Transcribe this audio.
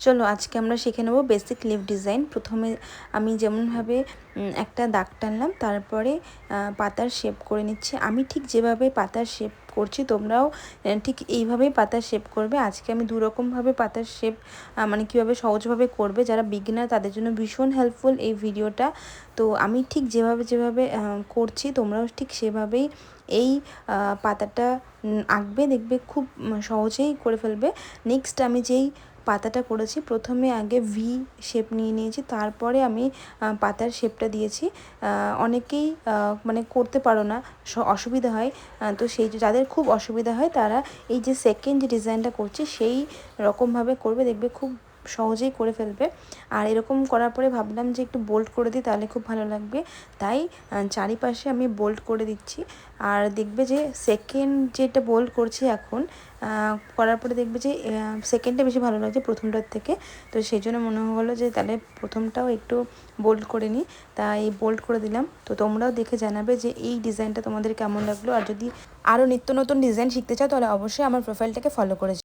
চলো আজকে আমরা শিখে নেব বেসিক লিভ ডিজাইন। প্রথমে আমি যেমনভাবে একটা দাগ টানলাম, তারপরে পাতার শেপ করে নিচ্ছি। আমি ঠিক যেভাবে পাতার শেপ করছি তোমরাও ঠিক এইভাবেই পাতার শেপ করবে। আজকে আমি দুরকমভাবে পাতার শেপ মানে কীভাবে সহজভাবে করবে, যারা বিগিনার তাদের জন্য ভীষণ হেল্পফুল এই ভিডিওটা। তো আমি ঠিক যেভাবে করছি তোমরাও ঠিক সেভাবেই এই পাতাটা আঁকবে, দেখবে খুব সহজেই করে ফেলবে। নেক্সট আমি যেই পাতাটা করেছি, প্রথমে আগে ভি শেপ নিয়ে নিয়েছি, তারপরে আমি পাতার শেপটা দিয়েছি। অনেকেই মানে করতে পারো না, অসুবিধা হয়, তো সেই যাদের খুব অসুবিধা হয় তারা এই যে সেকেন্ড যে ডিজাইনটা করছি সেই রকমভাবে করবে, দেখবে খুব সহজেই করে ফেলবে। আর এরকম করার পরে ভাবলাম যে একটু বোল্ড করে দিই, তাহলে খুব ভালো লাগবে, তাই চারিপাশে আমি বোল্ড করে দিচ্ছি। আর দেখবে যে সেকেন্ড যেটা বোল্ড করছি এখন করার পরে দেখবে যে সেকেন্ডটা বেশি ভালো লাগছে প্রথমটার থেকে। তো সেই জন্য মনে হলো যে তাহলে প্রথমটাও একটু বোল্ড করে নিই, তাই বোল্ড করে দিলাম। তো তোমরাও দেখে জানাবে যে এই ডিজাইনটা তোমাদের কেমন লাগলো। আর যদি আরও নিত্য নতুন ডিজাইন শিখতে চাও তাহলে অবশ্যই আমার প্রোফাইলটাকে ফলো করে